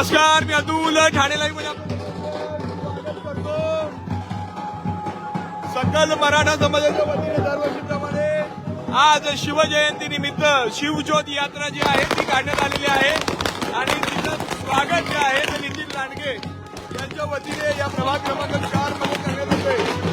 नमस्कार, मी अतुल ठाणे लाईव्ह मध्ये स्वागत करतो. सकल मराठा समाजाच्या वतीने दरवर्षीप्रमाणे आज शिवजयंती निमित्त शिवज्योत यात्रा जी आहे ती काढण्यात आलेली आहे आणि तिचं स्वागत जे आहे ते नितीन लांडगे यांच्या वतीने या प्रभाग क्रमांक 4 मध्ये करण्यात येते.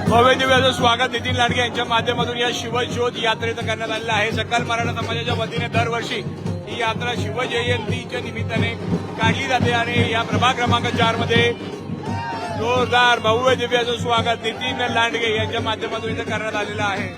भव्य दिव्याचं स्वागत नितीन लांडगे यांच्या माध्यमातून या शिवज्योत यात्रेचं करण्यात आलेलं आहे. सकल मराठा समाजाच्या वतीने दरवर्षी ही यात्रा शिवजयंतीच्या निमित्ताने काढली जाते आणि या प्रभाग क्रमांक 4 मध्ये जोरदार भव्य दिव्याचं स्वागत नितीन लांडगे यांच्या माध्यमातून इथं करण्यात आलेलं आहे.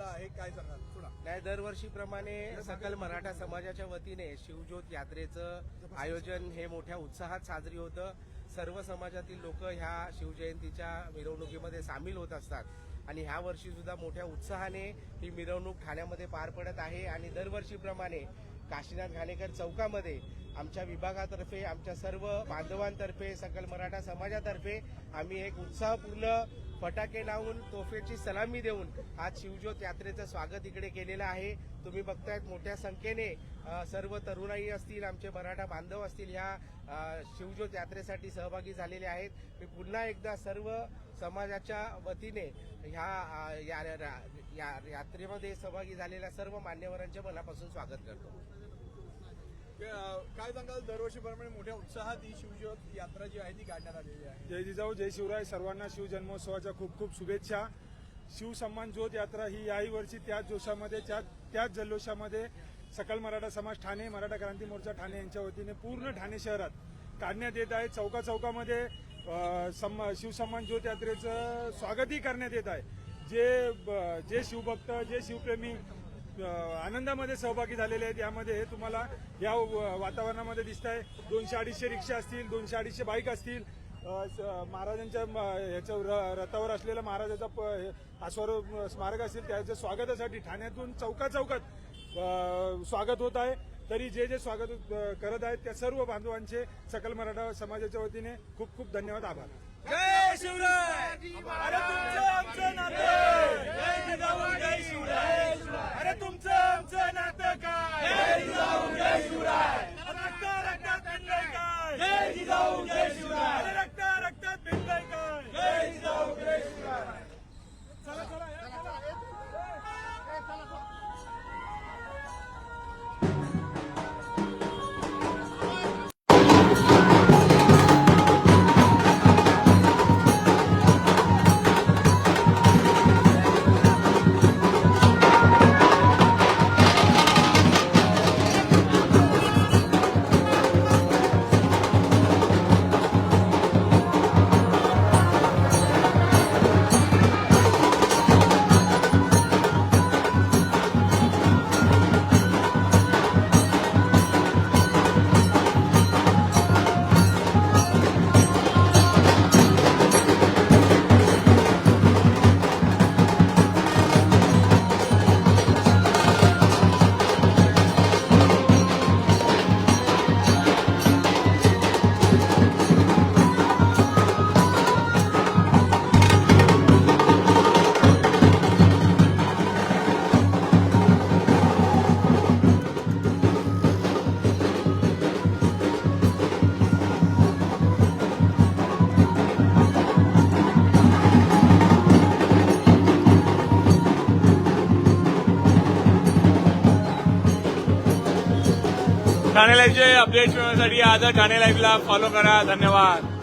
आला आहे, काय सांगाल? पुढा नाही, दरवर्षीप्रमाणे सकल मराठा समाजाच्या वतीने शिवज्योत यात्रेचं आयोजन हे मोठ्या उत्साहात साजरी होतं. सर्व समाजातील लोक ह्या शिवजयंतीच्या मिरवणुकीमध्ये सामील होत असतात आणि ह्या वर्षी सुद्धा मोठ्या उत्साहाने ही मिरवणूक ठाण्यामध्ये पार पडत आहे आणि दरवर्षीप्रमाणे काशीनाथ घाणेकर चौकामध्ये आमच्या विभागातर्फे, आमच्या सर्व बांधवांतर्फे, सकल मराठा समाजातर्फे आम्ही एक उत्साहपूर्ण फटाके लावून तोफेची सलामी देऊन आज शिवज्योत यात्रेचं स्वागत इकडे केलेलं आहे. तुम्ही बघतायत मोठ्या संख्येने सर्व तरुणाई असतील, आमचे मराठा बांधव असतील, ह्या शिवज्योत यात्रेसाठी सहभागी झालेले आहेत. मी पुन्हा एकदा सर्व समाजाच्या वतीने ह्या यात्रेमध्ये सहभागी झालेल्या सर्व मान्यवरांचे मनापासून स्वागत करतो. काय सांगाल? दरवर्षीप्रमाणे मोठ्या उत्साहात ही शिवज्योत यात्रा जी आहे ती काढण्यात आलेली आहे. जय जिजाऊ जय शिवराय. सर्वांना शिवजन्मोत्सवाच्या खूप खूप शुभेच्छा. शिवसन्मान ज्योत यात्रा ही याही वर्षी त्याच जोशामध्ये त्याच जल्लोषामध्ये सकल मराठा समाज ठाणे, मराठा क्रांती मोर्चा ठाणे यांच्या वतीने पूर्ण ठाणे शहरात काढण्यात येत आहे. चौकाचौकामध्ये शिवसन्मान ज्योत यात्रेचं स्वागतही करण्यात येत आहे. जे शिवभक्त, जे शिवप्रेमी आनंदामध्ये सहभागी झालेले आहेत. यामध्ये तुम्हाला या वातावरणामध्ये दिसत आहे 200-250 रिक्षा असतील, 200-250 बाईक असतील. महाराजांच्या ह्याच्या रथावर असलेला महाराजाचा अश्वारोहण स्मारक असेल, त्याच्या स्वागतासाठी ठाण्यातून चौकाचौकात स्वागत होत आहे. तरी जे स्वागत करत आहेत त्या सर्व बांधवांचे सकल मराठा समाजाच्या वतीने खूप खूप धन्यवाद, आभार. जय शिवराय. अरे तुमचं आमचं नातं, जय जिजाऊ जय शिवराय. अरे तुमचं आमचं नातं काय, जय जिजाऊ जय शिवराय. रक्तात भिनलंय काय, जय जिजाऊ जय शिवराय. अरे रक्तात भिनलंय काय, जय जिजाऊ जय शिवराय. चला चला ठाणे लाईव्हचे अपडेट्स मिळवण्यासाठी आज ठाणे लाईव्हला फॉलो करा. धन्यवाद.